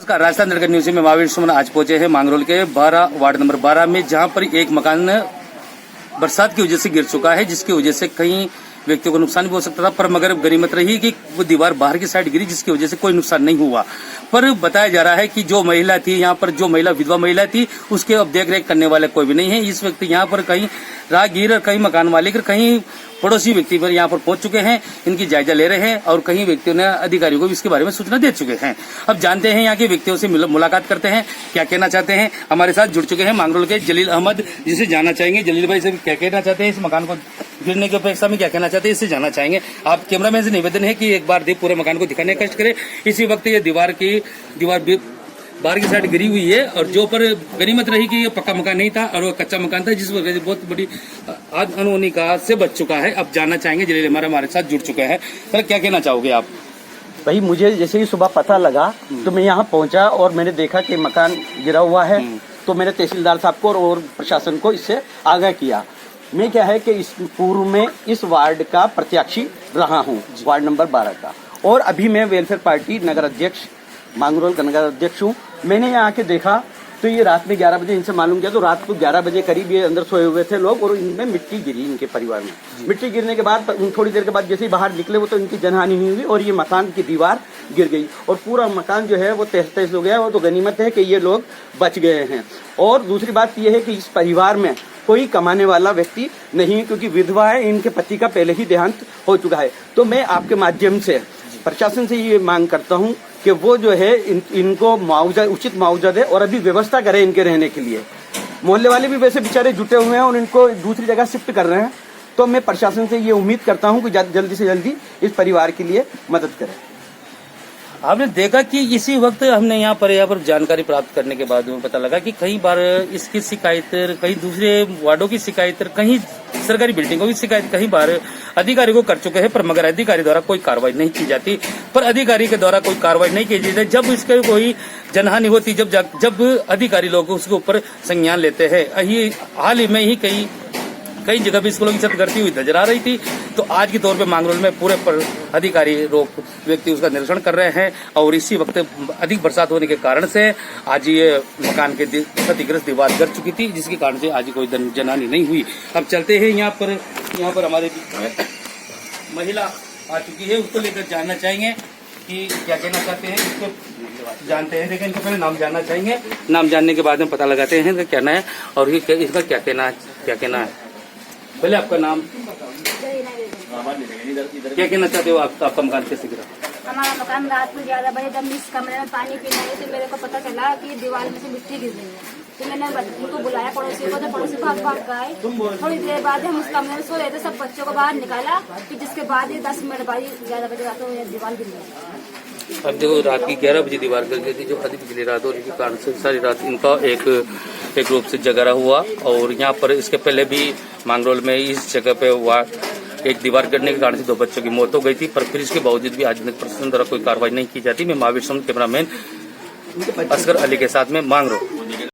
नमस्कार, राजस्थान तड़का न्यूज में महावीर सुमन आज पहुंचे हैं मांगरोल के वार्ड नंबर 12 में, जहां पर एक मकान बरसात की वजह से गिर चुका है, जिसकी वजह से कई व्यक्तियों को नुकसान भी हो सकता था। पर मगर गनीमत रही कि वो दीवार बाहर की साइड गिरी, जिसकी वजह से कोई नुकसान नहीं हुआ। पर बताया जा रहा है कि जो महिला थी यहाँ पर, जो महिला विधवा महिला थी, उसके अब देख रेख करने वाले कोई भी नहीं है। इस वक्त यहाँ पर कहीं राहगीर और कहीं मकान मालिक, कहीं पड़ोसी व्यक्ति पर यहाँ पर पहुंच चुके हैं, इनकी जायजा ले रहे हैं और कहीं व्यक्तियों ने अधिकारियों को इसके बारे में सूचना दे चुके हैं। अब जानते हैं यहाँ के व्यक्तियों से मुलाकात करते हैं, क्या कहना चाहते हैं। हमारे साथ जुड़ चुके हैं मांगरोल के जलील अहमद, जिसे जानना चाहेंगे। जलील भाई से क्या कहना चाहते हैं, इस मकान को गिरने की अपेक्षा में क्या कहना चाहते हैं, इससे जानना चाहेंगे। आप कैमरामैन से निवेदन है कि एक बार पूरे मकान को दिखाने का कष्ट करें। इसी वक्त ये दीवार बाहर की साइड गिरी हुई है और जो पर गनीमत रही कि ये पक्का मकान नहीं था और वो कच्चा मकान था, जिस वजह से बहुत बड़ी अनहोनी का से बच चुका है। अब जानना चाहेंगे, जलील हमारे साथ जुड़ चुके हैं। सर, क्या कहना चाहोगे आप? भाई, मुझे जैसे ही सुबह पता लगा तो मैं यहाँ पहुँचा और मैंने देखा कि मकान गिरा हुआ है, तो मैंने तहसीलदार साहब को और प्रशासन को इससे आगाह किया। मैं क्या है कि इस पूर्व में इस वार्ड का प्रत्याशी रहा हूँ, वार्ड नंबर 12 का, और अभी मैं वेलफेयर पार्टी नगर अध्यक्ष मांगरोल का नगर अध्यक्ष हूँ। मैंने यहाँ आके देखा तो ये रात में 11 बजे इनसे मालूम किया तो रात को 11 बजे करीब ये अंदर सोए हुए थे लोग और इनमें मिट्टी गिरी, इनके परिवार में मिट्टी गिरने के बाद थोड़ी देर के बाद जैसे ही बाहर निकले वो तो इनकी जनहानि नहीं हुई और ये मकान की दीवार गिर गई और पूरा मकान जो है वो तहस-तहस हो गया। वो तो गनीमत है कि ये लोग बच गए हैं। और दूसरी बात ये है कि इस परिवार में कोई कमाने वाला व्यक्ति नहीं, क्योंकि विधवा है, इनके पति का पहले ही देहांत हो चुका है। तो मैं आपके माध्यम से प्रशासन से ये मांग करता हूँ कि वो जो है इनको मुआवजा, उचित मुआवजा दे और अभी व्यवस्था करे इनके रहने के लिए। मोहल्ले वाले भी वैसे बेचारे जुटे हुए हैं और इनको दूसरी जगह शिफ्ट कर रहे हैं। तो मैं प्रशासन से ये उम्मीद करता हूँ कि जल्दी से जल्दी इस परिवार के लिए मदद करें। आपने देखा कि इसी वक्त हमने यहाँ पर जानकारी प्राप्त करने के बाद में पता लगा कि कई बार इसकी शिकायत, कई दूसरे वार्डों की शिकायत, कहीं सरकारी बिल्डिंगों की शिकायत कई बार अधिकारी को कर चुके हैं, पर मगर अधिकारी द्वारा कोई कार्रवाई नहीं की जाती। पर अधिकारी के द्वारा कोई कार्रवाई नहीं की जाती। जब इसके कोई जनहानि होती, जब अधिकारी लोग उसके ऊपर संज्ञान लेते हैं। हाल ही में ही कई जगह भी स्कूलों की छत गिरती हुई नजर आ रही थी। तो आज के तौर पे मांगरोल में पूरे पर अधिकारी व्यक्ति उसका निरीक्षण कर रहे हैं और इसी वक्त अधिक बरसात होने के कारण से आज ये मकान के क्षतिग्रस्त दीवार गिर चुकी थी, जिसके कारण से आज कोई जनहानि नहीं हुई। अब चलते हैं यहाँ पर हमारे महिला आ चुकी है, उसको लेकर जानना चाहेंगे कि क्या कहना चाहते हैं, इसको जानते हैं। लेकिन इनको पहले नाम जानना चाहेंगे, नाम जानने के बाद में पता लगाते हैं क्या कहना है और इसका क्या कहना है। पहले आपका नाम, क्या कहना चाहते हो आप? आपका मकान कैसे गिरा? हमारा मकान रात को 11 बजे जब इस कमरे में पानी पीने आई तो मेरे को पता चला कि दीवार में से मिट्टी गिर रही है। तो मैंने उनको बुलाया पड़ोसी को, तो पड़ोसी भाग के आए। थोड़ी देर बाद हम उस कमरे में सोए थे, सब बच्चों को बाहर निकाला, फिर जिसके बाद ही 10 मिनट बाद 11 बजे रात को दीवार गिर गई। अब देखो, रात की 11 बजे दीवार गिर गई थी, जो अधिक बिजली रात हो रही थी, कारण से सारी रात इनका एक रूप से जगरा हुआ। और यहाँ पर इसके पहले भी मांगरोल में इस जगह पे हुआ, एक दीवार गिरने के कारण से 2 बच्चों की मौत हो गई थी। पर फिर इसके बावजूद भी आज तक प्रशासन द्वारा कोई कार्रवाई नहीं की जाती। मैं महावीर सुमन, कैमरामैन असगर अली के साथ में मांगरोल।